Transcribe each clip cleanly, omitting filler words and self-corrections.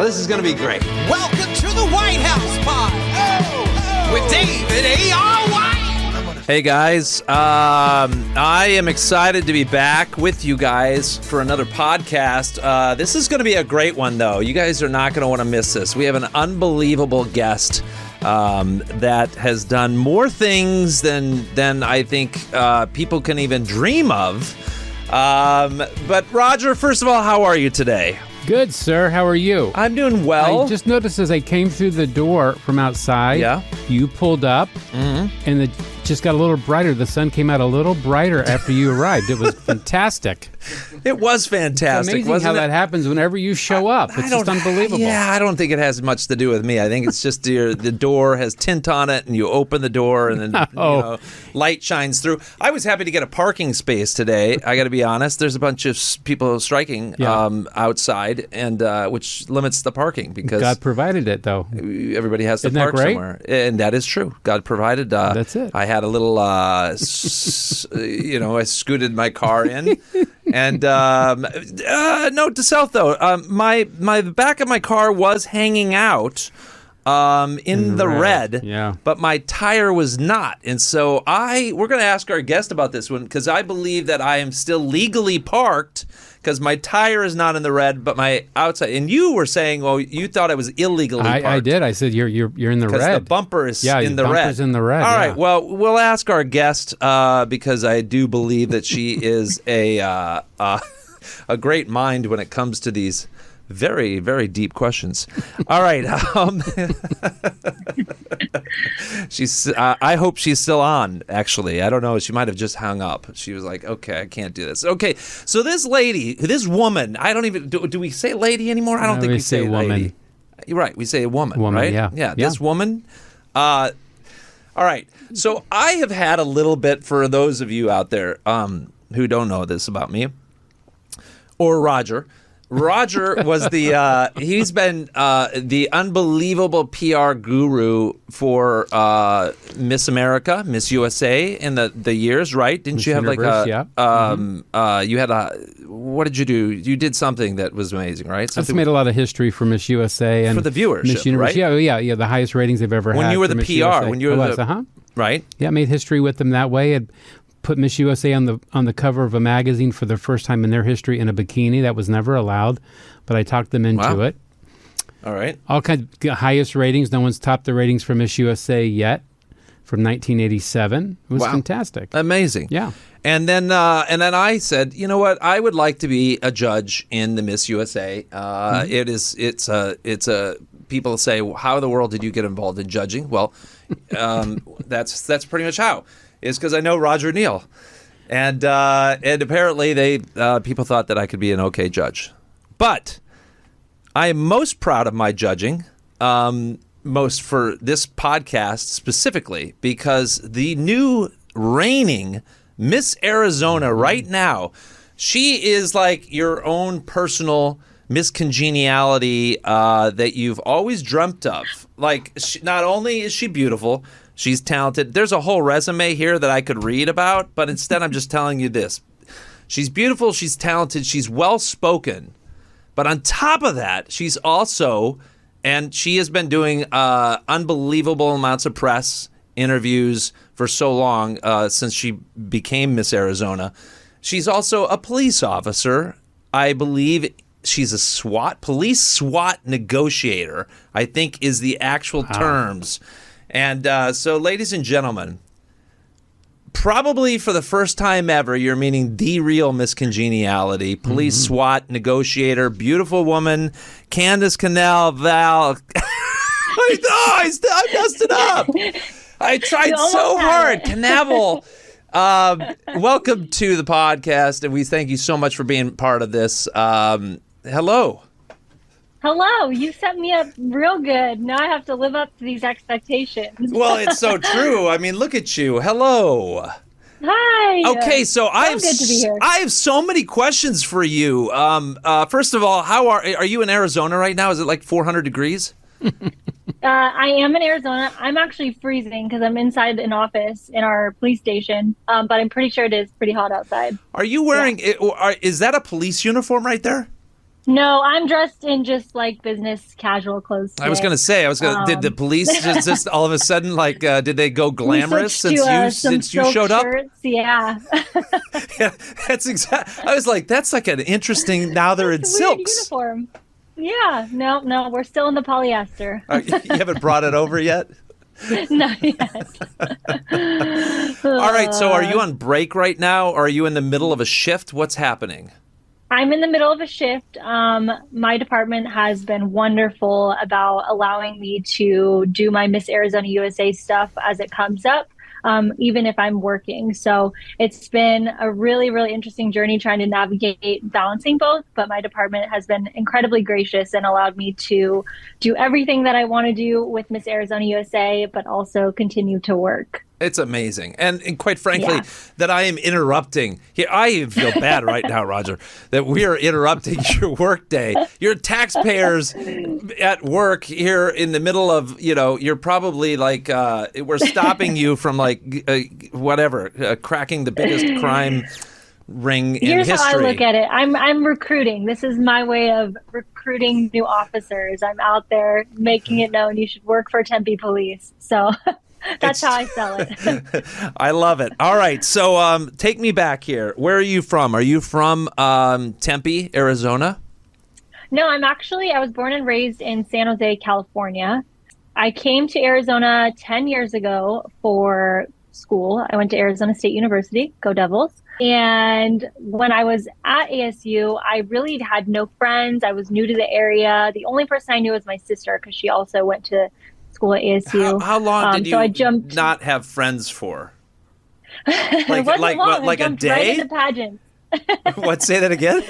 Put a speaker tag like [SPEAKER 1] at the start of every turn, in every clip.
[SPEAKER 1] this is going to be great.
[SPEAKER 2] Welcome to the White House Pod with David A.R. White.
[SPEAKER 1] Hey guys, I am excited to be back with you guys for another podcast. This is going to be a great one, though. You guys are not going to want to miss this. We have an unbelievable guest that has done more things than I think people can even dream of. But Roger, first of all, how are you today?
[SPEAKER 3] Good, sir. How are you?
[SPEAKER 1] I'm doing well.
[SPEAKER 3] I just noticed as I came through the door from outside, you pulled up, and it just got a little brighter. The sun came out a little brighter after you arrived. It was fantastic.
[SPEAKER 1] It was fantastic.
[SPEAKER 3] It's amazing how that happens whenever you show up. It's just unbelievable.
[SPEAKER 1] Yeah, I don't think it has much to do with me. I think it's just the door has tint on it, and you open the door, and then light shines through. I was happy to get a parking space today. I got to be honest. There's a bunch of people striking outside, and which limits the parking because
[SPEAKER 3] God provided it, though.
[SPEAKER 1] Everybody has to park somewhere, and that is true. God provided.
[SPEAKER 3] That's it.
[SPEAKER 1] I had a little, I scooted my car in. And note to self, though, my back of my car was hanging out in the red, but my tire was not. And so we're going to ask our guest about this one because I believe that I am still legally parked because my tire is not in the red, but my outside. And you were saying, well, you thought I was illegally parked.
[SPEAKER 3] I did. I said you're in the red.
[SPEAKER 1] Because the bumper is in the red.
[SPEAKER 3] Bumper's in the red.
[SPEAKER 1] All right. Well, we'll ask our guest because I do believe that she is a great mind when it comes to these very, very deep questions. All right. I hope she's still on, actually. I don't know. She might have just hung up. She was like, okay, I can't do this. Okay. So this woman, I don't even, do we say lady anymore? I don't think we say
[SPEAKER 3] woman.
[SPEAKER 1] Lady. You're right. We say woman, right?
[SPEAKER 3] Yeah.
[SPEAKER 1] This woman. All right. So I have had a little bit, for those of you out there who don't know this about me, or Roger. Roger was he's been the unbelievable PR guru for Miss America, Miss USA in the years, right? Didn't
[SPEAKER 3] Miss
[SPEAKER 1] you have
[SPEAKER 3] Universe,
[SPEAKER 1] you had what did you do? You did something that was amazing, right?
[SPEAKER 3] That's made a lot of history for Miss USA and
[SPEAKER 1] for the viewership,
[SPEAKER 3] Miss Universe,
[SPEAKER 1] right?
[SPEAKER 3] Yeah, the highest ratings they've ever had.
[SPEAKER 1] When you were the
[SPEAKER 3] Miss
[SPEAKER 1] PR,
[SPEAKER 3] USA.
[SPEAKER 1] when you were right?
[SPEAKER 3] Yeah, made history with them that way. It put Miss USA on the cover of a magazine for the first time in their history in a bikini. That was never allowed, but I talked them into it.
[SPEAKER 1] All right.
[SPEAKER 3] All kinds of highest ratings. No one's topped the ratings for Miss USA yet from 1987. It was fantastic.
[SPEAKER 1] Amazing.
[SPEAKER 3] Yeah.
[SPEAKER 1] And then I said, you know what? I would like to be a judge in the Miss USA. It's a people say, well, how in the world did you get involved in judging? Well, that's pretty much how. Is because I know Roger Neal, and apparently people thought that I could be an okay judge, but I am most proud of my judging, most for this podcast specifically because the new reigning Miss Arizona right now, she is like your own personal Miss Congeniality that you've always dreamt of. Like, not only is she beautiful. She's talented. There's a whole resume here that I could read about, but instead I'm just telling you this. She's beautiful, she's talented, she's well-spoken. But on top of that, she's also, and she has been doing unbelievable amounts of press interviews for so long since she became Miss Arizona. She's also a police officer. I believe she's a SWAT, police SWAT negotiator, I think is the actual terms. And so, ladies and gentlemen, probably for the first time ever, you're meeting the real Miss Congeniality, police SWAT negotiator, beautiful woman, Candace Kanavel. I messed it up. I tried so hard. Kanavel. Welcome to the podcast, and we thank you so much for being part of this. Hello.
[SPEAKER 4] Hello, you set me up real good. Now I have to live up to these expectations.
[SPEAKER 1] Well, it's so true. I mean, look at you. Hello.
[SPEAKER 4] Hi.
[SPEAKER 1] Okay, so
[SPEAKER 4] good to be here.
[SPEAKER 1] I have so many questions for you. First of all, how are you in Arizona right now? Is it like 400 degrees?
[SPEAKER 4] I am in Arizona. I'm actually freezing because I'm inside an office in our police station, but I'm pretty sure it is pretty hot outside.
[SPEAKER 1] Are you wearing? Is that a police uniform right there?
[SPEAKER 4] No, I'm dressed in just like business casual clothes today.
[SPEAKER 1] I was going to say, did the police just all of a sudden, like, did they go glamorous
[SPEAKER 4] we switched to,
[SPEAKER 1] since you
[SPEAKER 4] silk
[SPEAKER 1] showed up?
[SPEAKER 4] shirts. Yeah.
[SPEAKER 1] Yeah, that's exact. I was like, that's like an interesting, now they're in
[SPEAKER 4] It's a weird
[SPEAKER 1] silks.
[SPEAKER 4] uniform. Yeah. No, we're still in the polyester.
[SPEAKER 1] You haven't brought it over yet?
[SPEAKER 4] Not yet.
[SPEAKER 1] All right, so are you on break right now? Or are you in the middle of a shift? What's happening?
[SPEAKER 4] I'm in the middle of a shift. My department has been wonderful about allowing me to do my Miss Arizona USA stuff as it comes up, even if I'm working. So it's been a really, really interesting journey trying to navigate balancing both. But my department has been incredibly gracious and allowed me to do everything that I want to do with Miss Arizona USA, but also continue to work.
[SPEAKER 1] It's amazing. And quite frankly, that I am interrupting. Here, I even feel bad right now, Roger, that we are interrupting your work day. Your taxpayers at work here in the middle of, you're probably like, we're stopping you from like, cracking the biggest crime ring in
[SPEAKER 4] Here's
[SPEAKER 1] history.
[SPEAKER 4] how I look at it. I'm recruiting. This is my way of recruiting new officers. I'm out there making it known you should work for Tempe Police. So... That's how I sell it.
[SPEAKER 1] I love it. All right. So take me back here. Where are you from? Are you from Tempe, Arizona?
[SPEAKER 4] No, I was born and raised in San Jose, California. I came to Arizona 10 years ago for school. I went to Arizona State University, go Devils. And when I was at ASU, I really had no friends. I was new to the area. The only person I knew was my sister because she also went to school at ASU.
[SPEAKER 1] How long did you
[SPEAKER 4] so
[SPEAKER 1] not have friends for?
[SPEAKER 4] It wasn't long.
[SPEAKER 1] Like
[SPEAKER 4] I
[SPEAKER 1] a
[SPEAKER 4] jumped
[SPEAKER 1] day?
[SPEAKER 4] Right into pageants.
[SPEAKER 1] What? Say that again?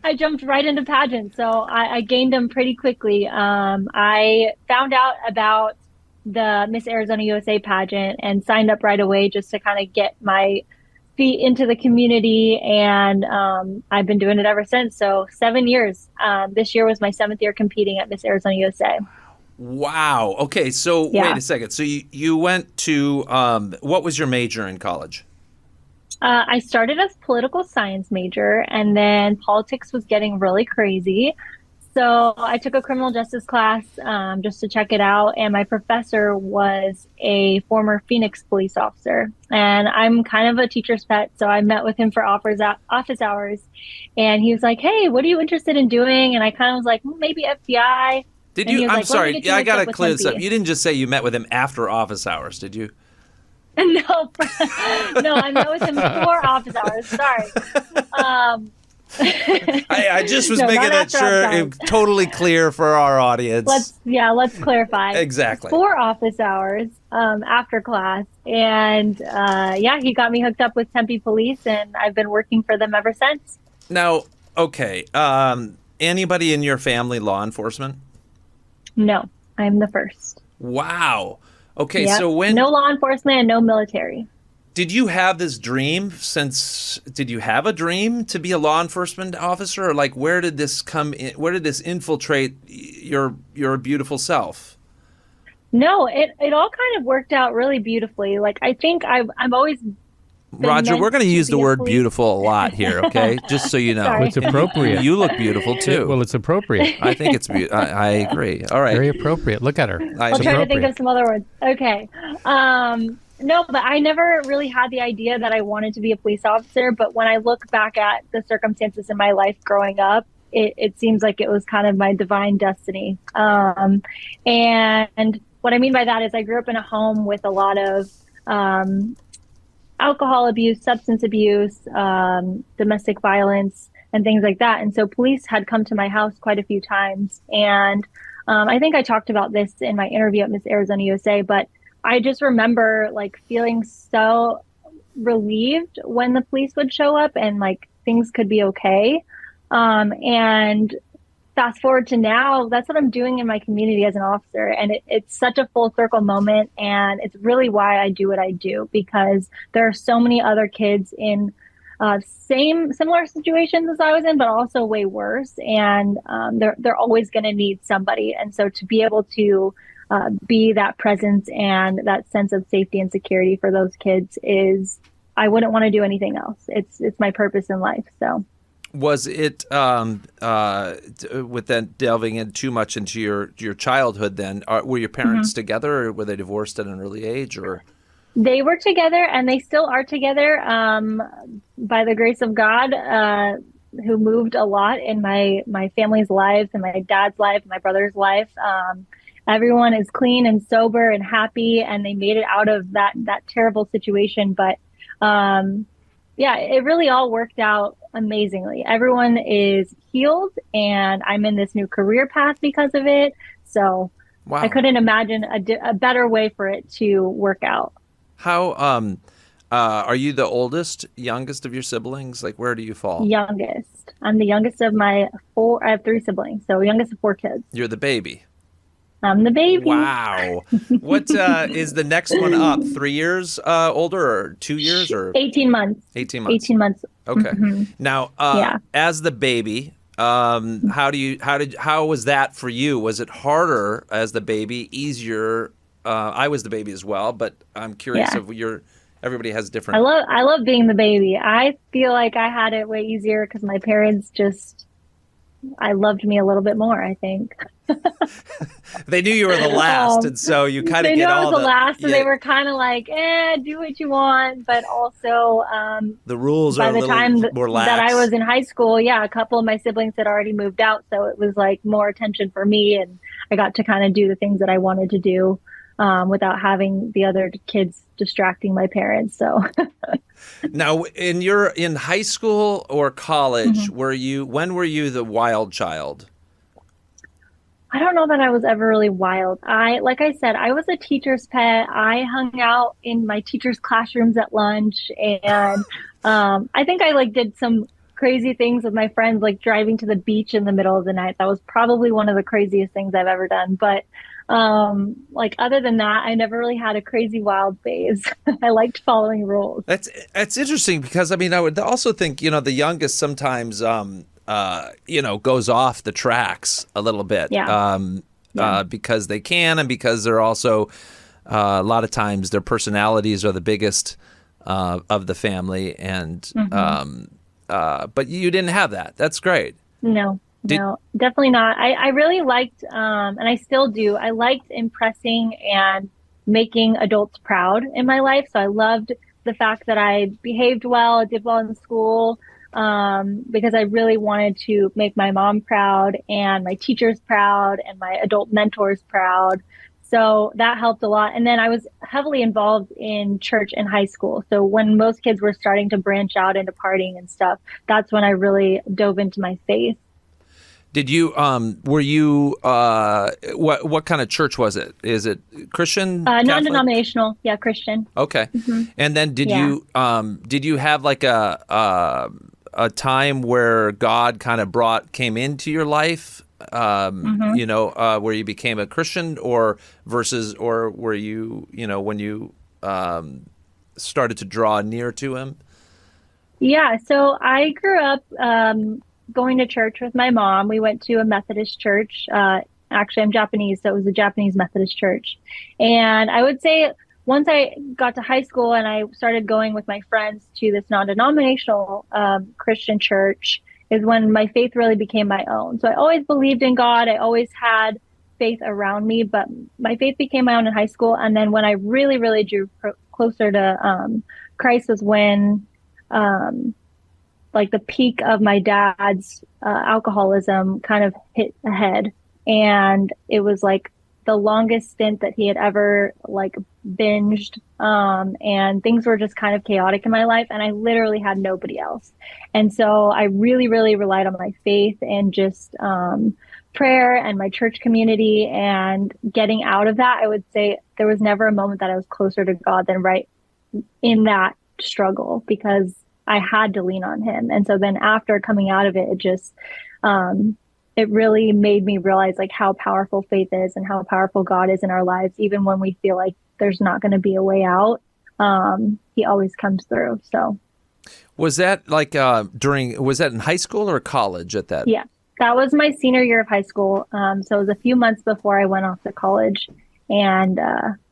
[SPEAKER 4] I jumped right into pageants, so I gained them pretty quickly. I found out about the Miss Arizona USA pageant and signed up right away just to kind of get my feet into the community, and I've been doing it ever since. So 7 years. This year was my 7th year competing at Miss Arizona USA.
[SPEAKER 1] Wow. Okay, so wait a second. So you went to, what was your major in college?
[SPEAKER 4] I started as political science major, and then politics was getting really crazy. So I took a criminal justice class just to check it out, and my professor was a former Phoenix police officer. And I'm kind of a teacher's pet, so I met with him for office hours, and he was like, "Hey, what are you interested in doing?" And I kind of was like, maybe FBI.
[SPEAKER 1] Did you? I'm sorry. I got to clear this up. You didn't just say you met with him after office hours, did you?
[SPEAKER 4] No, I met with him before office hours. Sorry.
[SPEAKER 1] I just was making that sure totally clear for our audience.
[SPEAKER 4] Let's clarify.
[SPEAKER 1] Exactly.
[SPEAKER 4] Before office hours, after class, and he got me hooked up with Tempe Police, and I've been working for them ever since.
[SPEAKER 1] Now, okay, anybody in your family law enforcement?
[SPEAKER 4] No, I'm the first.
[SPEAKER 1] Wow. Okay,
[SPEAKER 4] yep.
[SPEAKER 1] So when...
[SPEAKER 4] No law enforcement and no military.
[SPEAKER 1] Did you have this dream did you have a dream to be a law enforcement officer? Or like, where did this come in? Where did this infiltrate your beautiful self?
[SPEAKER 4] No, it all kind of worked out really beautifully. Like, I think I'm always...
[SPEAKER 1] Roger, we're going to use the word beautiful a lot here, okay? Just so you know.
[SPEAKER 3] It's appropriate.
[SPEAKER 1] You look beautiful, too.
[SPEAKER 3] Well, it's appropriate.
[SPEAKER 1] I think it's beautiful. I agree. All right.
[SPEAKER 3] Very appropriate. Look at her.
[SPEAKER 4] I'll try to think of some other words. Okay. No, but I never really had the idea that I wanted to be a police officer. But when I look back at the circumstances in my life growing up, it seems like it was kind of my divine destiny. And what I mean by that is I grew up in a home with a lot of alcohol abuse, substance abuse, domestic violence, and things like that. And so police had come to my house quite a few times. And I think I talked about this in my interview at Miss Arizona USA, but I just remember like feeling so relieved when the police would show up and like things could be okay. And fast forward to now, that's what I'm doing in my community as an officer. And it's such a full circle moment. And it's really why I do what I do, because there are so many other kids in similar situations as I was in, but also way worse. And they're always going to need somebody. And so to be able to be that presence and that sense of safety and security for those kids I wouldn't want to do anything else. It's my purpose in life. So.
[SPEAKER 1] Was it with then delving in too much into your childhood? Then were your parents together, or were they divorced at an early age, or?
[SPEAKER 4] They were together, and they still are together, by the grace of God, who moved a lot in my family's lives and my dad's life, my brother's life. Everyone is clean and sober and happy, and they made it out of that terrible situation. But yeah, it really all worked out amazingly. Everyone is healed, and I'm in this new career path because of it. So
[SPEAKER 1] Wow.
[SPEAKER 4] I couldn't imagine a better way for it to work out.
[SPEAKER 1] How are you the youngest of your siblings? Like, where do you fall?
[SPEAKER 4] Youngest. I'm the youngest of I have 3 siblings, so youngest of 4 kids.
[SPEAKER 1] You're the baby.
[SPEAKER 4] I'm the baby.
[SPEAKER 1] Wow. What is the next one up? 3 years older, or 2 years, or
[SPEAKER 4] 18 months.
[SPEAKER 1] 18 months.
[SPEAKER 4] 18 months.
[SPEAKER 1] Okay.
[SPEAKER 4] Mm-hmm.
[SPEAKER 1] Now,
[SPEAKER 4] Yeah.
[SPEAKER 1] as the baby, how was that for you? Was it harder as the baby? Easier? I was the baby as well, but I'm curious if everybody has different.
[SPEAKER 4] I love being the baby. I feel like I had it way easier because my parents I loved me a little bit more, I think.
[SPEAKER 1] They knew you were the last, and so you kind of
[SPEAKER 4] they
[SPEAKER 1] get
[SPEAKER 4] knew
[SPEAKER 1] all
[SPEAKER 4] I was the last, and they were kind of like, do what you want. But also,
[SPEAKER 1] the rules
[SPEAKER 4] by
[SPEAKER 1] are a
[SPEAKER 4] the
[SPEAKER 1] little
[SPEAKER 4] time
[SPEAKER 1] more lax.
[SPEAKER 4] that I was in high school, a couple of my siblings had already moved out, so it was like more attention for me, and I got to kind of do the things that I wanted to do without having the other kids distracting my parents. So
[SPEAKER 1] now, in high school or college, when were you the wild child?
[SPEAKER 4] I don't know that I was ever really wild. Like I said, I was a teacher's pet. I hung out in my teacher's classrooms at lunch, and I think I did some crazy things with my friends, like driving to the beach in the middle of the night. That was probably one of the craziest things I've ever done. But other than that, I never really had a crazy wild phase. I liked following rules.
[SPEAKER 1] That's interesting, because I mean, I would also think, the youngest sometimes goes off the tracks a little bit. Because they can, and because they're also a lot of times their personalities are the biggest of the family, and but you didn't have that. That's great.
[SPEAKER 4] No, definitely not. I really liked, and I still do, I liked impressing and making adults proud in my life. So I loved the fact that I behaved well, did well in school, because I really wanted to make my mom proud and my teachers proud and my adult mentors proud. So that helped a lot. And then I was heavily involved in church in high school. So when most kids were starting to branch out into partying and stuff, that's when I really dove into my faith.
[SPEAKER 1] Did you, were you, what kind of church was it? Is it Christian?
[SPEAKER 4] Non-denominational. Yeah, Christian.
[SPEAKER 1] Okay. Mm-hmm. And then did you have like a time where God kind of came into your life, where you became a Christian, or were you, when you started to draw near to him?
[SPEAKER 4] Yeah. So I grew up, going to church with my mom. We went to a Methodist church. Actually, I'm Japanese, so it was a Japanese Methodist church. And I would say once I got to high school and I started going with my friends to this non-denominational Christian church is when my faith really became my own. So I always believed in God. I always had faith around me, but my faith became my own in high school. And then when I really, really drew closer to Christ was when the peak of my dad's alcoholism kind of hit ahead. And it was like the longest stint that he had ever binged. And things were just kind of chaotic in my life. And I literally had nobody else. And so I really, really relied on my faith and just prayer and my church community, and getting out of that. I would say there was never a moment that I was closer to God than right in that struggle, because I had to lean on him. And so then after coming out of it, it just, it really made me realize how powerful faith is and how powerful God is in our lives. Even when we feel like there's not going to be a way out, he always comes through. So
[SPEAKER 1] was that was that in high school or college at that?
[SPEAKER 4] Yeah, that was my senior year of high school. So it was a few months before I went off to college. And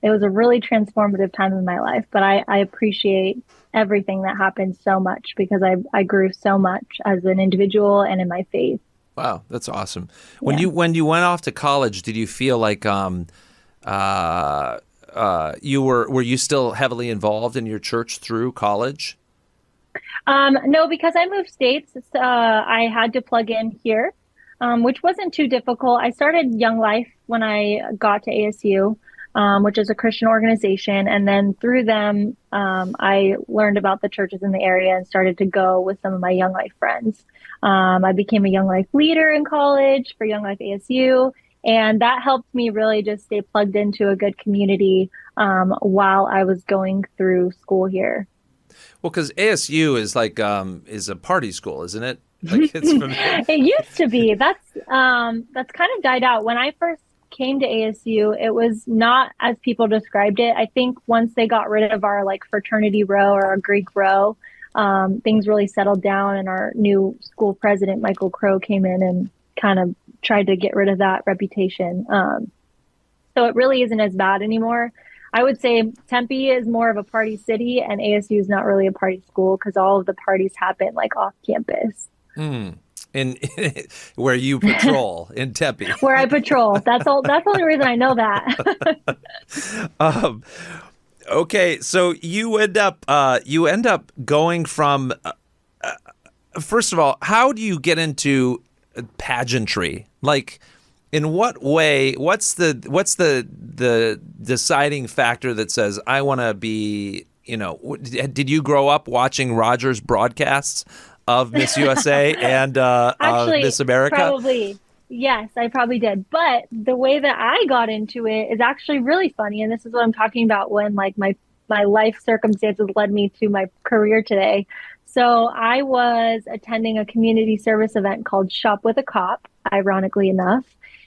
[SPEAKER 4] it was a really transformative time in my life. But I appreciate everything that happened so much because I grew so much as an individual and in my faith.
[SPEAKER 1] Wow, that's awesome. When you went off to college, did you feel like were you still heavily involved in your church through college?
[SPEAKER 4] No, because I moved states, I had to plug in here, which wasn't too difficult. I started Young Life when I got to ASU, which is a Christian organization. And then through them, I learned about the churches in the area and started to go with some of my Young Life friends. I became a Young Life leader in college for Young Life ASU. And that helped me really just stay plugged into a good community while I was going through school here.
[SPEAKER 1] Well, because ASU is like is a party school, isn't it? Like it's
[SPEAKER 4] It used to be. That's kind of died out. When I first came to ASU, it was not as people described it. I think once they got rid of our like fraternity row or our Greek row, things really settled down, and our new school president, Michael Crow, came in and kind of tried to get rid of that reputation. So it really isn't as bad anymore. I would say Tempe is more of a party city, and ASU is not really a party school because all of the parties happen like off campus.
[SPEAKER 1] In where you patrol in Tempe.
[SPEAKER 4] Where I patrol. That's all. That's the only reason I know that.
[SPEAKER 1] Okay, so you end up going from. First of all, how do you get into pageantry? Like, in what way? What's the deciding factor that says I want to be? Did you grow up watching Roger's broadcasts of Miss USA and
[SPEAKER 4] Actually,
[SPEAKER 1] Miss America?
[SPEAKER 4] Probably. Yes, I probably did. But the way that I got into it is actually really funny. And this is what I'm talking about when like my life circumstances led me to my career today. So I was attending a community service event called Shop with a Cop, ironically enough.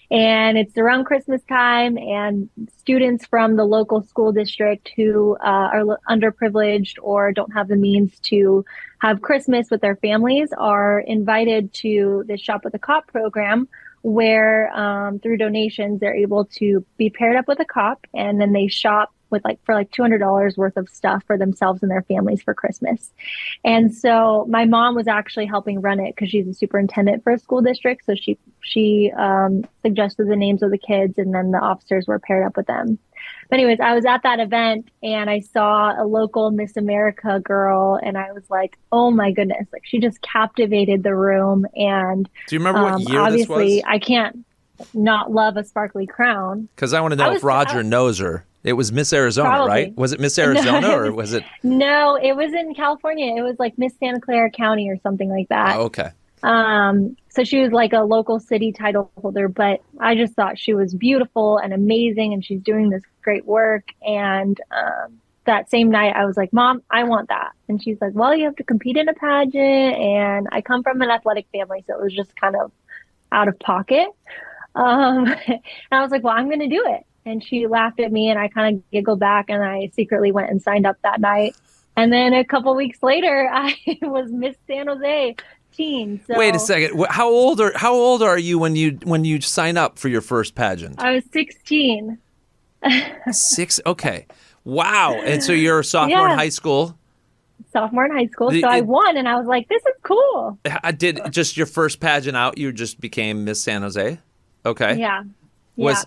[SPEAKER 4] And it's around Christmas time, and students from the local school district who are underprivileged or don't have the means to have Christmas with their families are invited to the Shop with a Cop program, where through donations, they're able to be paired up with a cop, and then they shop for $200 worth of stuff for themselves and their families for Christmas. And so my mom was actually helping run it because she's a superintendent for a school district. So she suggested the names of the kids, and then the officers were paired up with them. But anyways, I was at that event and I saw a local Miss America girl, and I was like, oh my goodness, like she just captivated the room. And
[SPEAKER 1] do you remember what year this was?
[SPEAKER 4] Obviously, I can't not love a sparkly crown.
[SPEAKER 1] Because I want to know if Roger knows her. It was Miss Arizona,
[SPEAKER 4] probably.
[SPEAKER 1] Right? Was it Miss Arizona or was it?
[SPEAKER 4] No, it was in California. It was like Miss Santa Clara County or something like that.
[SPEAKER 1] Oh, okay.
[SPEAKER 4] So she was like a local city title holder, but I just thought she was beautiful and amazing, and she's doing this great work. And that same night I was like, Mom, I want that. And she's like, well, you have to compete in a pageant. And I come from an athletic family, so it was just kind of out of pocket. And I was like, well, I'm going to do it. And she laughed at me, and I kind of giggled back, and I secretly went and signed up that night. And then a couple weeks later, I was Miss San Jose teen. So
[SPEAKER 1] wait a second. How old are you when you sign up for your first pageant?
[SPEAKER 4] I was 16.
[SPEAKER 1] Okay. Wow. And so you're a sophomore in high school?
[SPEAKER 4] Sophomore in high school. So I won, and I was like, this is cool.
[SPEAKER 1] I did just your first pageant out, you just became Miss San Jose? Okay.
[SPEAKER 4] Yeah.
[SPEAKER 1] Was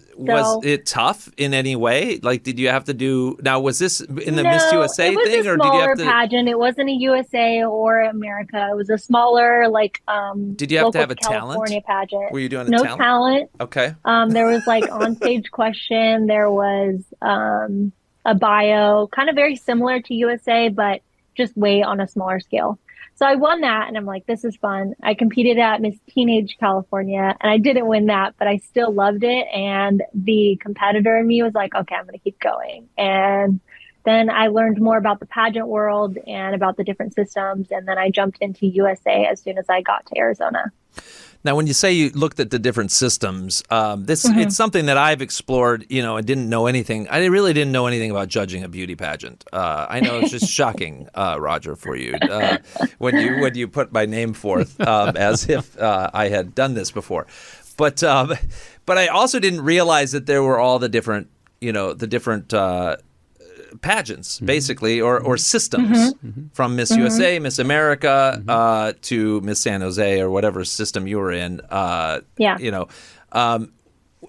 [SPEAKER 1] it tough in any way? Like, did you have to do? Now, was this in the Miss USA thing, or did you have to?
[SPEAKER 4] Pageant. It wasn't a USA or America. It was a smaller, like,
[SPEAKER 1] did you have to have a
[SPEAKER 4] California
[SPEAKER 1] talent?
[SPEAKER 4] Pageant.
[SPEAKER 1] Were you doing
[SPEAKER 4] no
[SPEAKER 1] talent?
[SPEAKER 4] talent?
[SPEAKER 1] Okay.
[SPEAKER 4] There was like on stage question. There was a bio, kind of very similar to USA, but just way on a smaller scale. So I won that, and I'm like, this is fun. I competed at Miss Teenage California, and I didn't win that, but I still loved it. And the competitor in me was like, okay, I'm going to keep going. And then I learned more about the pageant world and about the different systems. And then I jumped into USA as soon as I got to Arizona.
[SPEAKER 1] Now, when you say you looked at the different systems, it's something that I've explored, and didn't know anything. I really didn't know anything about judging a beauty pageant. I know it's just shocking, Roger, for you when you put my name forth as if I had done this before. But I also didn't realize that there were all the different the different pageants, basically, or systems from Miss USA, Miss America, to Miss San Jose or whatever system you were in.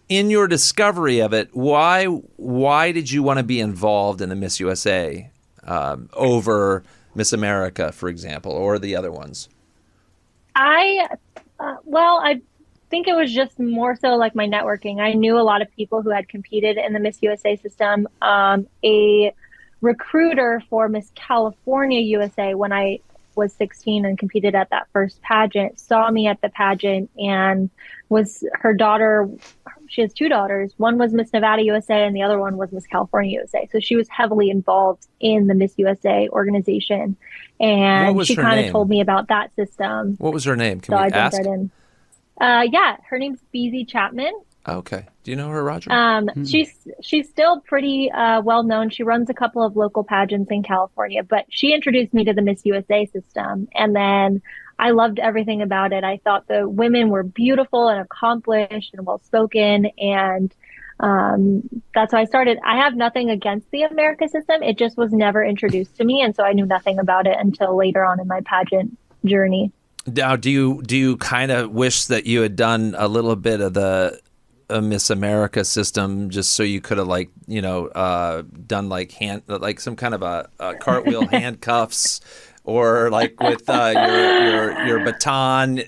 [SPEAKER 1] In your discovery of it, why did you want to be involved in the Miss USA over Miss America, for example, or the other ones? I
[SPEAKER 4] think it was just more so like my networking. I knew a lot of people who had competed in the Miss USA system. A recruiter for Miss California USA, when I was 16 and competed at that first pageant, saw me at the pageant, and was her daughter. She has two daughters. One was Miss Nevada USA and the other one was Miss California USA. So she was heavily involved in the Miss USA organization. And she kind of told me about that system.
[SPEAKER 1] What was her name? Can we ask?
[SPEAKER 4] Yeah, her name's BZ Chapman.
[SPEAKER 1] Okay. Do you know her, Roger?
[SPEAKER 4] She's still pretty well known. She runs a couple of local pageants in California, but she introduced me to the Miss USA system. And then I loved everything about it. I thought the women were beautiful and accomplished and well-spoken. And that's why I started. I have nothing against the America system. It just was never introduced to me. And so I knew nothing about it until later on in my pageant journey.
[SPEAKER 1] Now, do you kind of wish that you had done a little bit of the Miss America system just so you could have done like some kind of a cartwheel handcuffs, or like with your baton,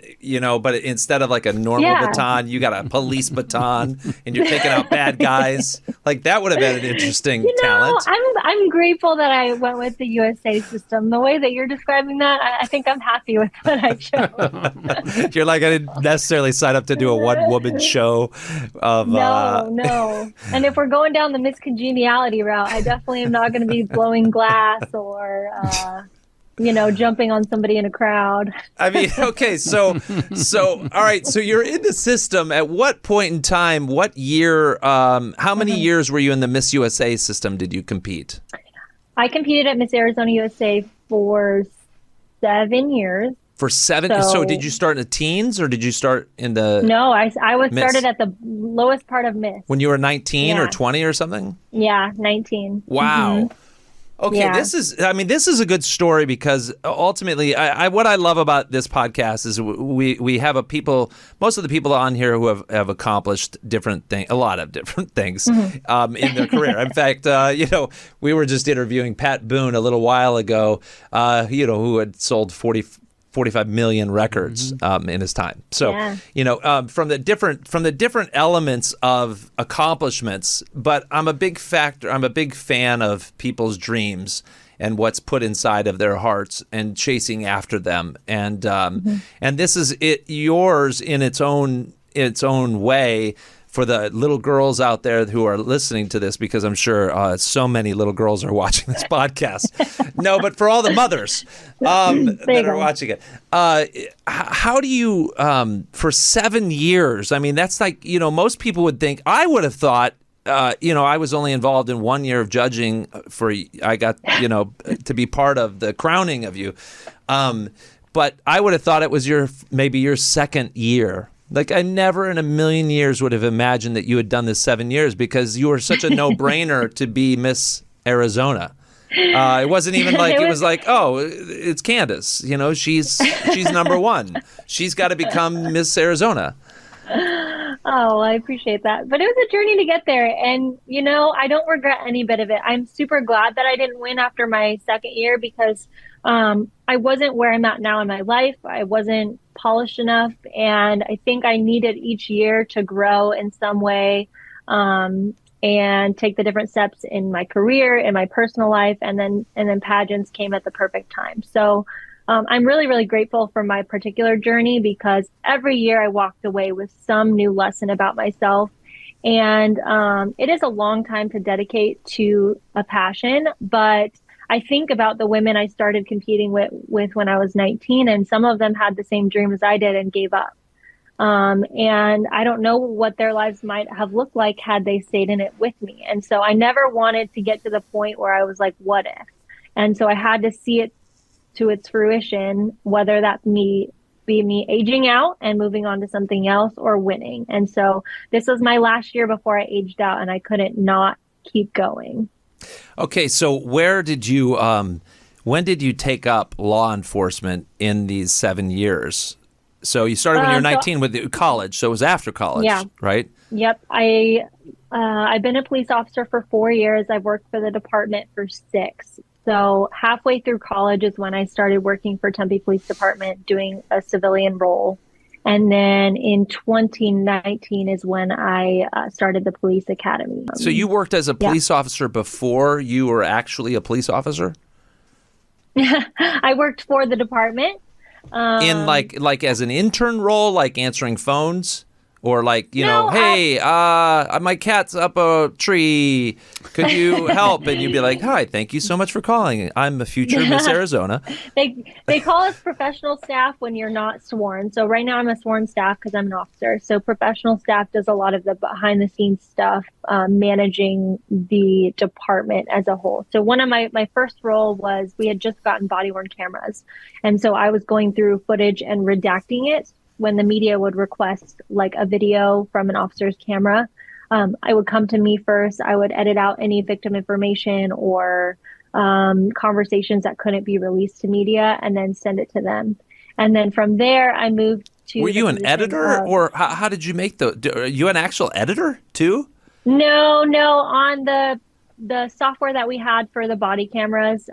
[SPEAKER 1] but instead of like a normal baton, you got a police baton and you're taking out bad guys. Like that would have been an interesting talent.
[SPEAKER 4] I'm grateful that I went with the USA system. The way that you're describing that, I think I'm happy with what I chose.
[SPEAKER 1] You're like, I didn't necessarily sign up to do a one-woman show of...
[SPEAKER 4] No. And if we're going down the Miss Congeniality route, I definitely am not going to be blowing glass or... jumping on somebody in a crowd.
[SPEAKER 1] I mean, okay, so all right, so you're in the system. At what point in time, what year, how many years were you in the Miss USA system did you compete?
[SPEAKER 4] I competed at Miss Arizona USA for 7 years.
[SPEAKER 1] For 7? So did you start in the teens or did you start in the...
[SPEAKER 4] No, I was started at the lowest part of Miss.
[SPEAKER 1] When you were 19 or 20 or something?
[SPEAKER 4] Yeah, 19.
[SPEAKER 1] Wow.
[SPEAKER 4] Mm-hmm.
[SPEAKER 1] Okay,
[SPEAKER 4] yeah.
[SPEAKER 1] This is a good story because ultimately, what I love about this podcast is we have most of the people on here who have accomplished a lot of different things in their career. In fact, we were just interviewing Pat Boone a little while ago, who had sold 45 million records in his time. So, from the different elements of accomplishments, but I'm a big fan of people's dreams and what's put inside of their hearts and chasing after them. And and this is yours in its own way. For the little girls out there who are listening to this, because I'm sure so many little girls are watching this podcast. No, but for all the mothers that are watching it, how do you, for 7 years, I mean, that's like, most people would think, I would have thought, I was only involved in 1 year of judging I got, to be part of the crowning of you. But I would have thought it was maybe your second year. Like, I never in a million years would have imagined that you had done this 7 years because you were such a no-brainer to be Miss Arizona. It wasn't even like, it was like, oh, it's Candace. She's number one. She's got to become Miss Arizona.
[SPEAKER 4] Oh, I appreciate that. But it was a journey to get there. And, I don't regret any bit of it. I'm super glad that I didn't win after my second year because I wasn't where I'm at now in my life. I wasn't polished enough. And I think I needed each year to grow in some way and take the different steps in my career, in my personal life. And then pageants came at the perfect time. So I'm really, really grateful for my particular journey because every year I walked away with some new lesson about myself. And it is a long time to dedicate to a passion, but I think about the women I started competing with when I was 19, and some of them had the same dream as I did and gave up. And I don't know what their lives might have looked like had they stayed in it with me. And so I never wanted to get to the point where I was like, what if? And so I had to see it to its fruition, whether that be me aging out and moving on to something else or winning. And so this was my last year before I aged out, and I couldn't not keep going.
[SPEAKER 1] Okay, so where did you, when did you take up law enforcement in these 7 years? So you started when you were 19 with college, so it was after college, right?
[SPEAKER 4] Yep. I've been a police officer for 4 years. I've worked for the department for 6. So halfway through college is when I started working for Tempe Police Department doing a civilian role. And then in 2019 is when I started the police academy.
[SPEAKER 1] So you worked as a police officer before you were actually a police officer?
[SPEAKER 4] I worked for the department.
[SPEAKER 1] In like as an intern role, like answering phones? Or like, hey, my cat's up a tree. Could you help? And you'd be like, hi, thank you so much for calling. I'm a future Miss Arizona.
[SPEAKER 4] They call us professional staff when you're not sworn. So right now I'm a sworn staff because I'm an officer. So professional staff does a lot of the behind the scenes stuff, managing the department as a whole. So one of my first role was we had just gotten body worn cameras. And so I was going through footage and redacting it. When the media would request like a video from an officer's camera, I would come to me first. I would edit out any victim information or conversations that couldn't be released to media and then send it to them. And then from there, I moved to...
[SPEAKER 1] Were you an editor or how did you make are you an actual editor too?
[SPEAKER 4] No. On the software that we had for the body cameras,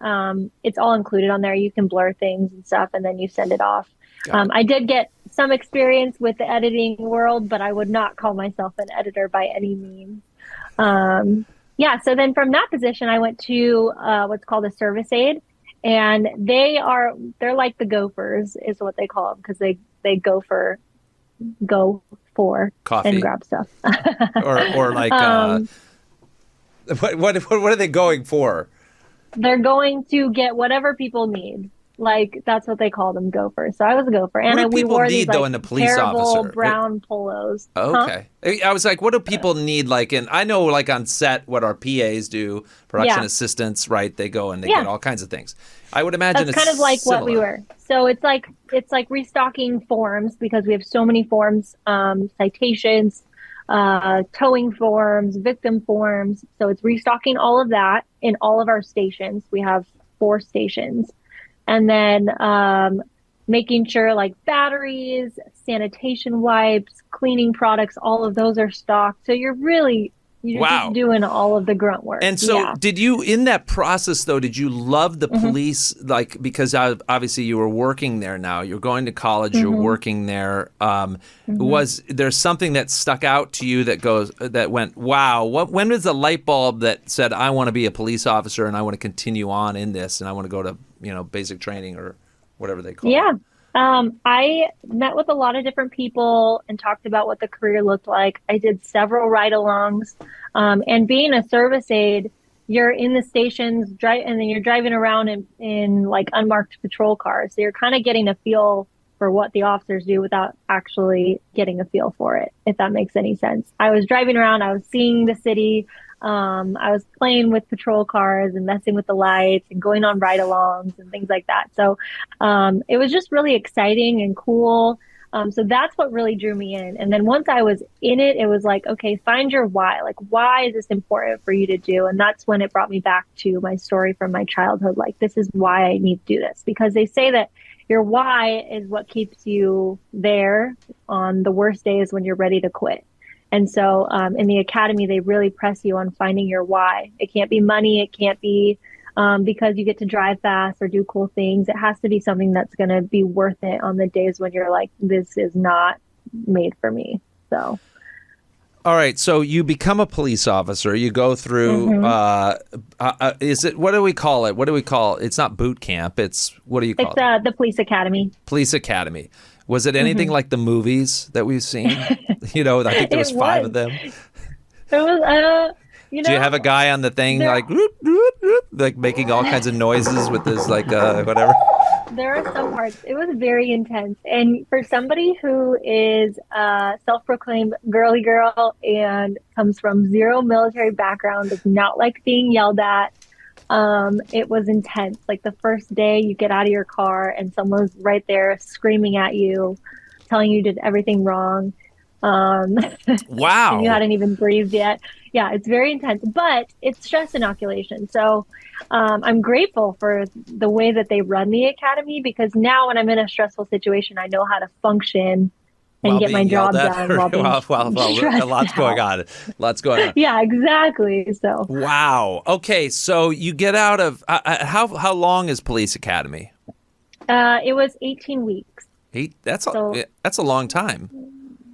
[SPEAKER 4] it's all included on there. You can blur things and stuff and then you send it off. I did get some experience with the editing world, but I would not call myself an editor by any means. So then from that position, I went to what's called a service aide, and they're like the gophers is what they call them because they go for
[SPEAKER 1] coffee
[SPEAKER 4] and grab stuff.
[SPEAKER 1] or like what are they going for?
[SPEAKER 4] They're going to get whatever people need. Like that's what they call them, gophers. So I was a gopher, and we wore these like,
[SPEAKER 1] in the police
[SPEAKER 4] terrible
[SPEAKER 1] officer?
[SPEAKER 4] brown polos.
[SPEAKER 1] Okay, I was like, what do people need? Like, and I know, like on set, what our PAs do, production assistants, right? They go and they get all kinds of things. I would imagine
[SPEAKER 4] that's
[SPEAKER 1] it's
[SPEAKER 4] kind of like
[SPEAKER 1] similar.
[SPEAKER 4] what we were. So it's like restocking forms because we have so many forms, citations, towing forms, victim forms. So it's restocking all of that in all of our stations. We have 4 stations. And then making sure like batteries, sanitation wipes, cleaning products, all of those are stocked. So you're just doing all of the grunt work.
[SPEAKER 1] And so did you, in that process though, did you love the police? Like, because obviously you were working there now, you're going to college, you're working there. Was there something that stuck out to you that went, wow, when was the light bulb that said, I want to be a police officer and I want to continue on in this and I want to go to, basic training or whatever they call it?
[SPEAKER 4] I met with a lot of different people and talked about what the career looked like. I did several ride-alongs. And being a service aide, you're in the stations, and then you're driving around in like unmarked patrol cars. So you're kind of getting a feel for what the officers do without actually getting a feel for it, if that makes any sense. I was driving around, I was seeing the city. I was playing with patrol cars and messing with the lights and going on ride-alongs and things like that. So it was just really exciting and cool. So that's what really drew me in. And then once I was in it, it was like, okay, find your why. Like, why is this important for you to do? And that's when it brought me back to my story from my childhood. Like, this is why I need to do this. Because they say that your why is what keeps you there on the worst days when you're ready to quit. And so in the academy, they really press you on finding your why. It can't be money. It can't be because you get to drive fast or do cool things. It has to be something that's going to be worth it on the days when you're like, this is not made for me. So.
[SPEAKER 1] All right. So you become a police officer. You go through, is it, what do we call it? It's not boot camp. It's, what do you call it?
[SPEAKER 4] It's the police academy.
[SPEAKER 1] Police academy. Was it anything like the movies that we've seen? I think there was 5 of them.
[SPEAKER 4] It was,
[SPEAKER 1] Do you have a guy on the thing like making all kinds of noises with this whatever?
[SPEAKER 4] There are some parts. It was very intense. And for somebody who is a self-proclaimed girly girl and comes from zero military background, does not like being yelled at, it was intense. Like the first day you get out of your car and someone's right there screaming at you, telling you did everything wrong. Um,
[SPEAKER 1] Wow.
[SPEAKER 4] and you hadn't even breathed yet. Yeah, it's very intense, but it's stress inoculation. So I'm grateful for the way that they run the academy, because now when I'm in a stressful situation, I know how to function and
[SPEAKER 1] While
[SPEAKER 4] get my
[SPEAKER 1] being yelled
[SPEAKER 4] job
[SPEAKER 1] at,
[SPEAKER 4] done while being
[SPEAKER 1] well,
[SPEAKER 4] stressed
[SPEAKER 1] lots going
[SPEAKER 4] out.
[SPEAKER 1] on. Lots going on.
[SPEAKER 4] Yeah, exactly. So
[SPEAKER 1] Wow. Okay, so you get out of how long is police academy?
[SPEAKER 4] it was 18 weeks.
[SPEAKER 1] That's
[SPEAKER 4] So
[SPEAKER 1] a long time.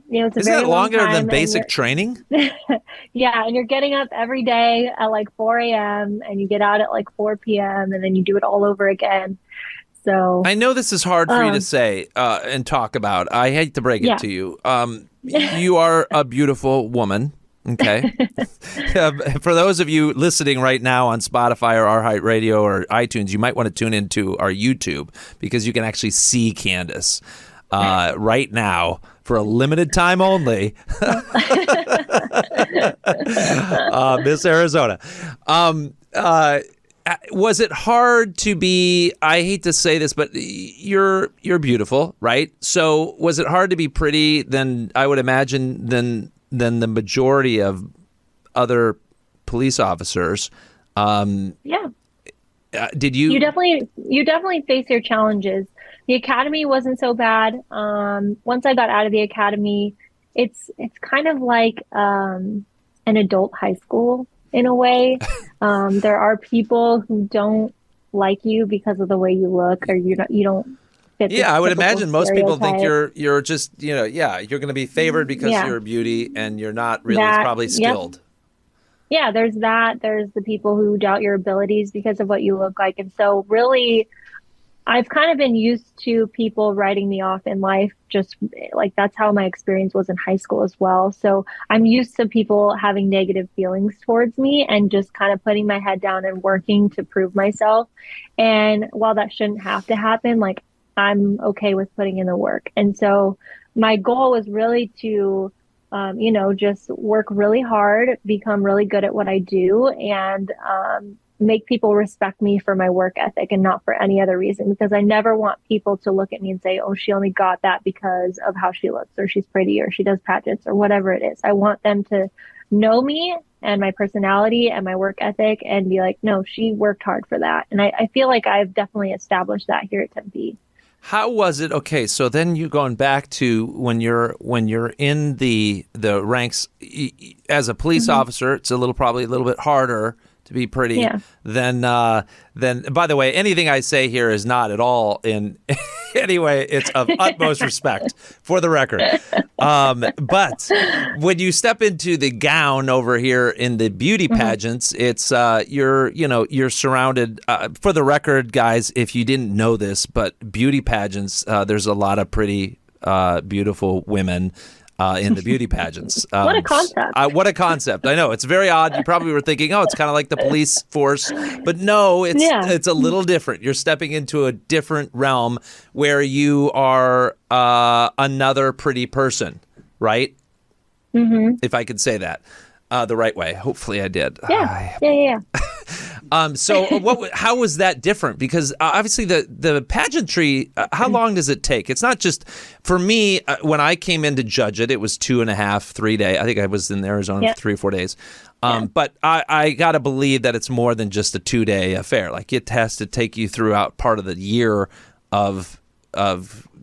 [SPEAKER 4] it's a
[SPEAKER 1] Isn't
[SPEAKER 4] very
[SPEAKER 1] that
[SPEAKER 4] long
[SPEAKER 1] longer
[SPEAKER 4] time,
[SPEAKER 1] than
[SPEAKER 4] and
[SPEAKER 1] basic training?
[SPEAKER 4] yeah, and you're getting up every day at like 4 a.m. and you get out at like 4 p.m. and then you do it all over again. So
[SPEAKER 1] I know this is hard for you to say and talk about. I hate to break it
[SPEAKER 4] yeah.
[SPEAKER 1] to you. You are a beautiful woman. Okay. For those of you listening right now on Spotify or iHeartRadio or iTunes, you might want to tune into our YouTube, because you can actually see Candace right now for a limited time only. Miss Arizona. Was it hard to be, I hate to say this, but you're beautiful, right? So was it hard to be pretty than, I would imagine, than the majority of other police officers?
[SPEAKER 4] Yeah.
[SPEAKER 1] Did you?
[SPEAKER 4] You definitely face your challenges. The academy wasn't so bad. Once I got out of the academy, it's kind of like an adult high school in a way. There are people who don't like you because of the way you look, or you don't fit.
[SPEAKER 1] Yeah, I would
[SPEAKER 4] typical
[SPEAKER 1] imagine most people think
[SPEAKER 4] stereotype.
[SPEAKER 1] you're just, you're going to be favored because
[SPEAKER 4] Yeah.
[SPEAKER 1] you're a beauty, and you're not really
[SPEAKER 4] That,
[SPEAKER 1] probably
[SPEAKER 4] yep.
[SPEAKER 1] skilled.
[SPEAKER 4] Yeah, there's that. There's the people who doubt your abilities because of what you look like. And so really, I've kind of been used to people writing me off in life, just like that's how my experience was in high school as well. So I'm used to people having negative feelings towards me and just kind of putting my head down and working to prove myself. And while that shouldn't have to happen, like I'm okay with putting in the work. And so my goal was really to just work really hard, become really good at what I do, and make people respect me for my work ethic and not for any other reason. Because I never want people to look at me and say, oh, she only got that because of how she looks, or she's pretty, or she does pageants, or whatever it is. I want them to know me and my personality and my work ethic and be like, no, she worked hard for that. And I feel like I've definitely established that here at Tempe.
[SPEAKER 1] How was it? Okay, so then you going back to when you're in the ranks as a police officer, it's probably a little bit harder to be pretty than by the way, anything I say here is not at all in anyway, it's of utmost respect for the record. But when you step into the gown over here in the beauty pageants, it's you're surrounded for the record, guys, if you didn't know this, but beauty pageants, there's a lot of pretty beautiful women in the beauty pageants.
[SPEAKER 4] What a concept.
[SPEAKER 1] What a concept. I know. It's very odd. You probably were thinking, oh, it's kind of like the police force. But no, it's a little different. You're stepping into a different realm where you are another pretty person, right? Mm-hmm. If I could say that the right way. Hopefully I did.
[SPEAKER 4] Yeah.
[SPEAKER 1] So how was that different? Because obviously the pageantry, how long does it take? It's not just, for me, when I came in to judge it, it was 2.5, 3 days. I think I was in Arizona for 3 or 4 days. But I got to believe that it's more than just a 2-day affair. Like it has to take you throughout part of the year of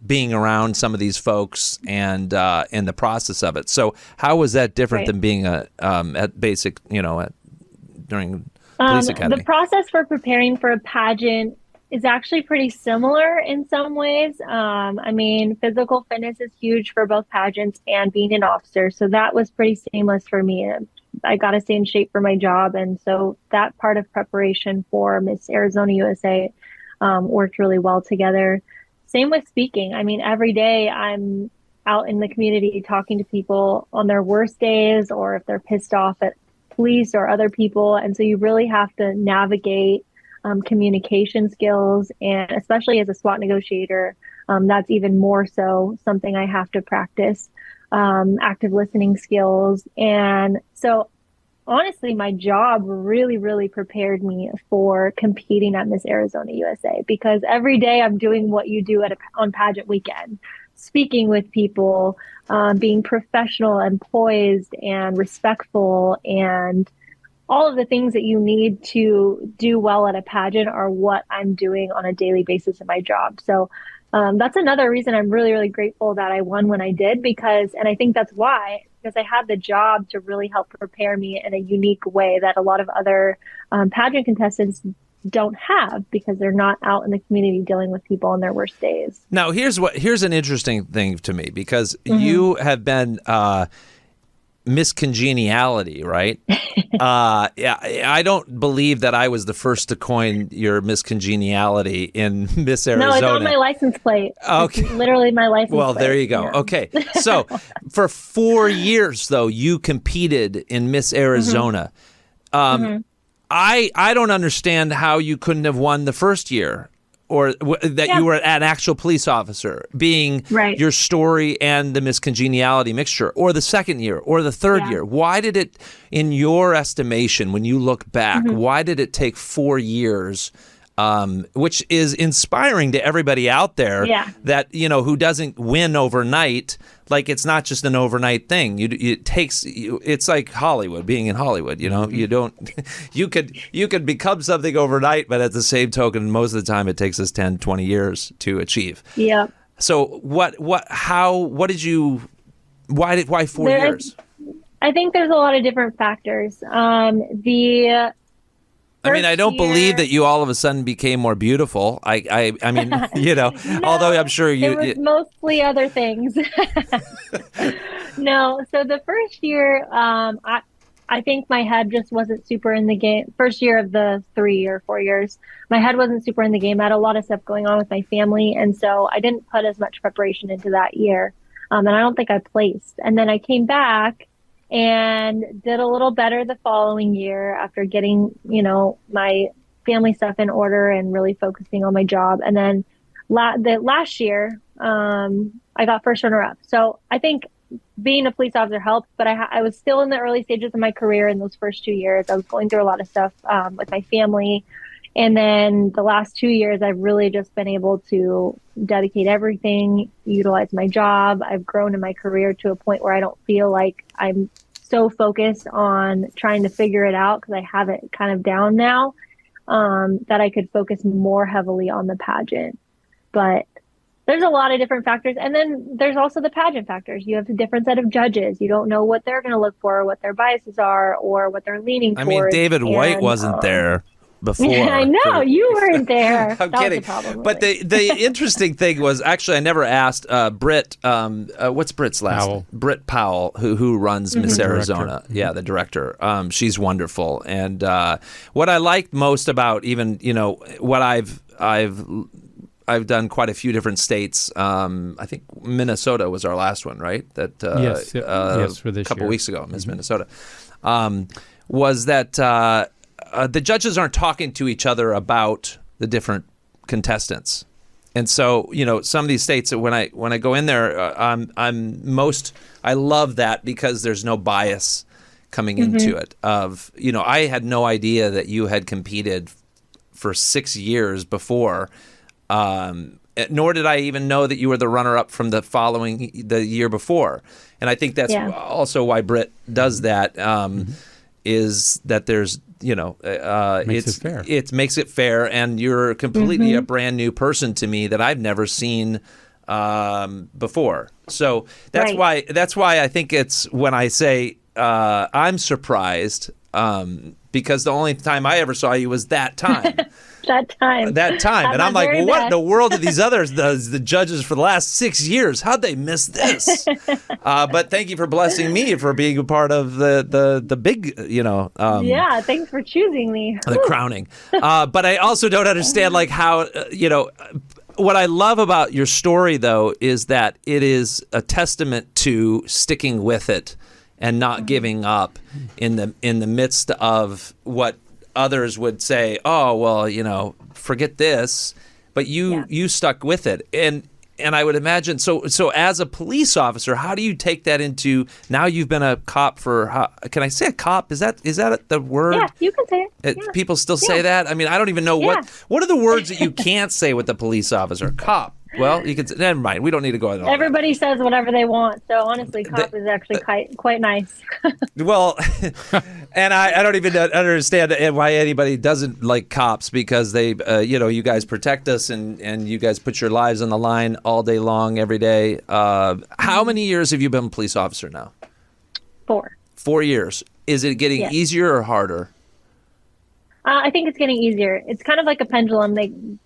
[SPEAKER 1] being around some of these folks and in the process of it. So how was that different than being at basic, during Police Academy?
[SPEAKER 4] The process for preparing for a pageant is actually pretty similar in some ways. Physical fitness is huge for both pageants and being an officer. So that was pretty seamless for me. I got to stay in shape for my job. And so that part of preparation for Miss Arizona USA worked really well together. Same with speaking. Every day I'm out in the community talking to people on their worst days, or if they're pissed off at police or other people. And so you really have to navigate communication skills, and especially as a SWAT negotiator, that's even more so something I have to practice, active listening skills. And so honestly, my job really, really prepared me for competing at Miss Arizona USA, because every day I'm doing what you do on pageant weekend. speaking with people, being professional and poised and respectful, and all of the things that you need to do well at a pageant are what I'm doing on a daily basis in my job. So that's another reason I'm really, really grateful that I won when I did, and I think that's why, because I had the job to really help prepare me in a unique way that a lot of other pageant contestants don't have, because they're not out in the community dealing with people on their worst days.
[SPEAKER 1] Now, here's an interesting thing to me, because you have been Miss Congeniality, right? Yeah, I don't believe that I was the first to coin your Miss Congeniality in Miss Arizona.
[SPEAKER 4] No, it's on my license plate.
[SPEAKER 1] Okay.
[SPEAKER 4] It's literally my license plate.
[SPEAKER 1] Well, there you go.
[SPEAKER 4] Yeah.
[SPEAKER 1] Okay. So for 4 years, though, you competed in Miss Arizona. I don't understand how you couldn't have won the first year, or that you were an actual police officer, being your story and the Miss Congeniality mixture, or the second year, or the third year. Why did it, in your estimation, when you look back, why did it take 4 years, which is inspiring to everybody out there that, who doesn't win overnight? Like, it's not just an overnight thing. It's like Hollywood, being in Hollywood, you don't, you could become something overnight, but at the same token, most of the time it takes us 10, 20 years to achieve. Yeah. So why 4 years?
[SPEAKER 4] I think there's a lot of different factors.
[SPEAKER 1] I don't believe that you all of a sudden became more beautiful. I mean,
[SPEAKER 4] no,
[SPEAKER 1] although I'm sure
[SPEAKER 4] it was mostly other things. No, so the first year, I think my head just wasn't super in the game. First year of the 3 or 4 years, my head wasn't super in the game. I had a lot of stuff going on with my family, and so I didn't put as much preparation into that year. And I don't think I placed. And then I came back and did a little better the following year after getting, my family stuff in order and really focusing on my job. And then the last year, I got first runner-up. So I think being a police officer helped, but I was still in the early stages of my career in those first 2 years. I was going through a lot of stuff with my family. And then the last 2 years, I've really just been able to dedicate everything, utilize my job. I've grown in my career to a point where I don't feel like I'm so focused on trying to figure it out, because I have it kind of down now, that I could focus more heavily on the pageant. But there's a lot of different factors. And then there's also the pageant factors. You have a different set of judges. You don't know what they're going to look for, or what their biases are, or what they're leaning towards.
[SPEAKER 1] I mean, David White wasn't there before.
[SPEAKER 4] I know, you weren't there.
[SPEAKER 1] I'm kidding. But the interesting thing was, actually, I never asked Britt, what's Britt's last name? Britt Powell, who runs Miss Arizona. Yeah, the director. She's wonderful. And what I liked most about even, what I've done quite a few different states. I think Minnesota was our last one, right? That
[SPEAKER 3] yes, for this
[SPEAKER 1] a couple
[SPEAKER 3] year.
[SPEAKER 1] Weeks ago, Miss Minnesota, was that the judges aren't talking to each other about the different contestants. And so, some of these states, when I go in there, I love that, because there's no bias coming into it. I had no idea that you had competed for 6 years before, nor did I even know that you were the runner-up from the year before. And I think that's also why Britt does that, is that there's,
[SPEAKER 3] makes it fair.
[SPEAKER 1] It makes it fair, and you're completely a brand new person to me that I've never seen before. So that's why I think it's, when I say I'm surprised, because the only time I ever saw you was that time.
[SPEAKER 4] That time.
[SPEAKER 1] And I'm like, well, what in the world are these others, the judges for the last 6 years? How'd they miss this? But thank you for blessing me for being a part of the big,
[SPEAKER 4] yeah, thanks for choosing me.
[SPEAKER 1] The crowning. But I also don't understand, like, how, what I love about your story, though, is that it is a testament to sticking with it and not giving up in the midst of what others would say, oh, well, forget this, but you stuck with it. And I would imagine, so as a police officer, how do you take that into, now you've been a cop for, can I say a cop? Is that the word?
[SPEAKER 4] Yeah, you can say it.
[SPEAKER 1] People still say that? I mean, I don't even know what are the words that you can't say with a police officer? Cop. Well, you could. Never mind. We don't need to go into all
[SPEAKER 4] Everybody says whatever they want. So honestly, cop is actually quite nice.
[SPEAKER 1] that. Well, and I don't even understand why anybody doesn't like cops, because they, you guys protect us and you guys put your lives on the line all day long, every day. How many years have you been a police officer now?
[SPEAKER 4] 4.
[SPEAKER 1] 4 years. Is it getting easier or harder?
[SPEAKER 4] I think it's getting easier. It's kind of like a pendulum.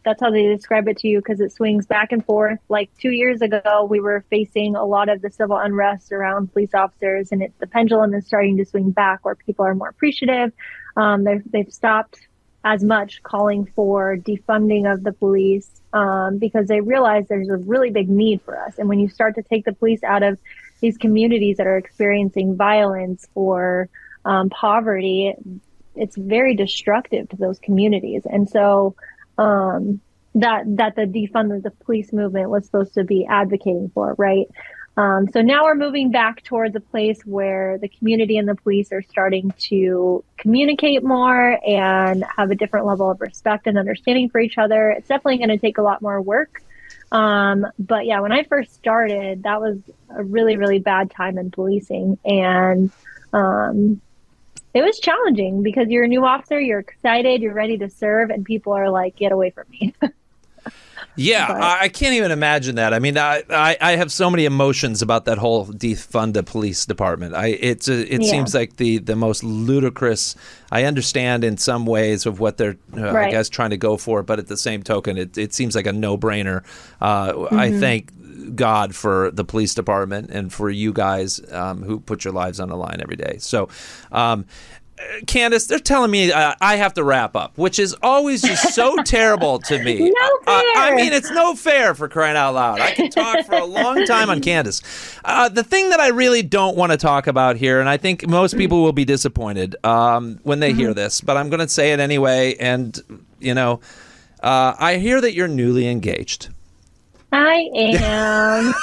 [SPEAKER 4] That's how they describe it to you, because it swings back and forth. Like 2 years ago, we were facing a lot of the civil unrest around police officers, and the pendulum is starting to swing back, where people are more appreciative. They've stopped as much calling for defunding of the police because they realize there's a really big need for us. And when you start to take the police out of these communities that are experiencing violence or poverty, it's very destructive to those communities. And so that the defund of the police movement was supposed to be advocating for, right? So now we're moving back towards a place where the community and the police are starting to communicate more and have a different level of respect and understanding for each other. It's definitely going to take a lot more work. But yeah, when I first started, that was a really, really bad time in policing. And it was challenging because you're a new officer, you're excited, you're ready to serve, and people are like, get away from me.
[SPEAKER 1] Yeah, I can't even imagine that. I mean, I have so many emotions about that whole defund the police department. It seems like the most ludicrous. I understand in some ways of what they're, I guess, trying to go for, but at the same token, it seems like a no-brainer. I thank God for the police department and for you guys who put your lives on the line every day. So, Candace, they're telling me I have to wrap up, which is always just so terrible to me.
[SPEAKER 4] No fair.
[SPEAKER 1] I mean, it's no fair, for crying out loud. I can talk for a long time on Candace. The thing that I really don't want to talk about here, and I think most people will be disappointed when they hear this, but I'm going to say it anyway. And, I hear that you're newly engaged.
[SPEAKER 4] I am.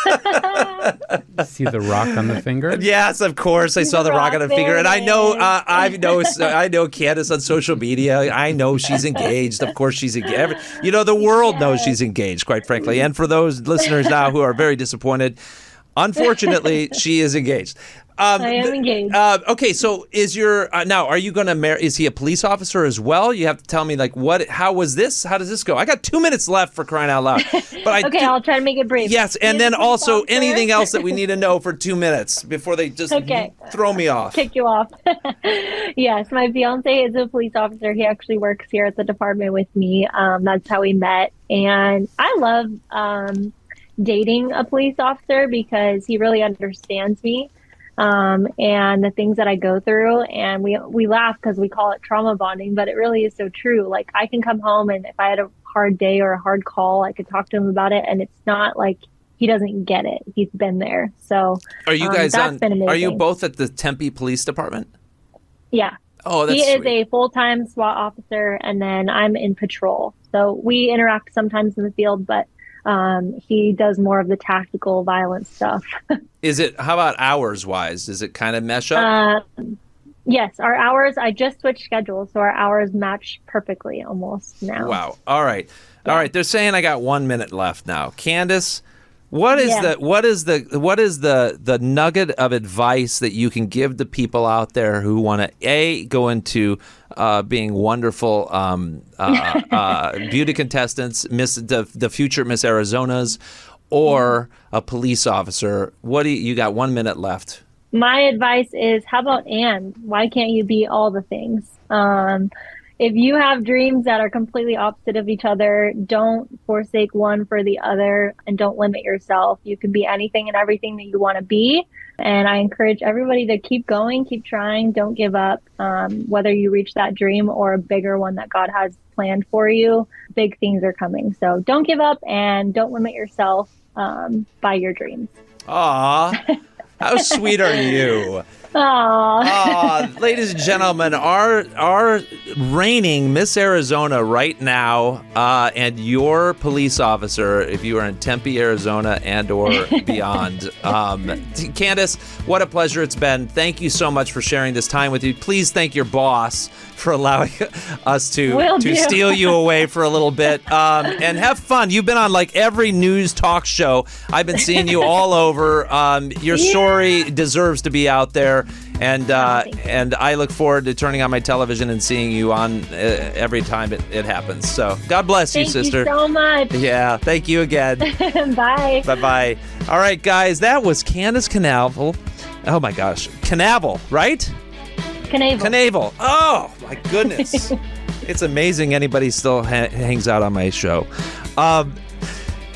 [SPEAKER 3] See the rock on the finger?
[SPEAKER 1] Yes, of course. I saw the rock on the finger, and I know, I know Candace on social media. I know she's engaged. Of course, she's engaged. The world knows she's engaged, quite frankly. And for those listeners now who are very disappointed, unfortunately, she is engaged.
[SPEAKER 4] I am engaged.
[SPEAKER 1] Okay, so is your now? Are you going to marry? Is he a police officer as well? You have to tell me what? How was this? How does this go? I got 2 minutes left, for crying out loud. But
[SPEAKER 4] I'll try to make it brief.
[SPEAKER 1] Yes, and then also anything else that we need to know for 2 minutes before they just throw me off.
[SPEAKER 4] Kick you off. Yes, my fiance is a police officer. He actually works here at the department with me. That's how we met, and I love dating a police officer because he really understands me. And the things that I go through, and we laugh because we call it trauma bonding, but it really is so true. Like, I can come home, and if I had a hard day or a hard call, I could talk to him about it, and it's not like he doesn't get it. He's been there. So
[SPEAKER 1] are you guys
[SPEAKER 4] that's been amazing.
[SPEAKER 1] Are you both at the Tempe Police Department?
[SPEAKER 4] Yeah.
[SPEAKER 1] Oh, that's
[SPEAKER 4] He is
[SPEAKER 1] sweet.
[SPEAKER 4] a full-time SWAT officer, and then I'm in patrol. So we interact sometimes in the field, but he does more of the tactical violence stuff.
[SPEAKER 1] How about hours wise? Does it kind of mesh up?
[SPEAKER 4] Yes, our hours, I just switched schedules, so our hours match perfectly almost now.
[SPEAKER 1] Wow. All right. Yeah. All right. They're saying I got 1 minute left now. Candace, what is the nugget of advice that you can give the people out there who want to go into being wonderful beauty contestants, the future Miss Arizonas, or a police officer? You got 1 minute left.
[SPEAKER 4] My advice is, how about why can't you be all the things? If you have dreams that are completely opposite of each other, don't forsake one for the other, and don't limit yourself. You can be anything and everything that you want to be. And I encourage everybody to keep going, keep trying, don't give up. Whether you reach that dream or a bigger one that God has planned for you, big things are coming. So don't give up and don't limit yourself by your dreams.
[SPEAKER 1] Aw, how sweet are you? Ladies and gentlemen, our reigning Miss Arizona right now, and your police officer, if you are in Tempe, Arizona, and or beyond. Candace, what a pleasure it's been. Thank you so much for sharing this time with you. Please thank your boss for allowing us to steal you away for a little bit. And have fun. You've been on like every news talk show. I've been seeing you all over. Your story deserves to be out there. And I look forward to turning on my television and seeing you on every time it happens. So God bless you, sister.
[SPEAKER 4] Thank you so much.
[SPEAKER 1] Yeah, thank you again.
[SPEAKER 4] Bye.
[SPEAKER 1] Bye-bye. All right, guys, that was Candace Kanavel. Oh, my gosh. Kanavel, right? Kanavel. Oh, my goodness. It's amazing anybody still hangs out on my show.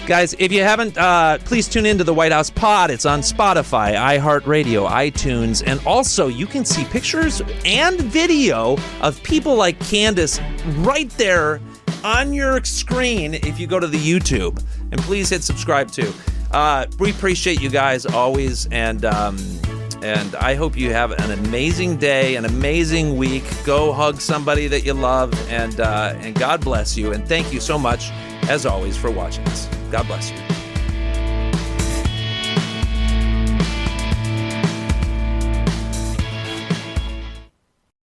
[SPEAKER 1] Guys, if you haven't, please tune into the White House Pod. It's on Spotify, iHeartRadio, iTunes, and also you can see pictures and video of people like Candace right there on your screen if you go to the YouTube. And please hit subscribe too. We appreciate you guys always, and I hope you have an amazing day, an amazing week. Go hug somebody that you love, and God bless you. And thank you so much, as always, for watching us. God bless you.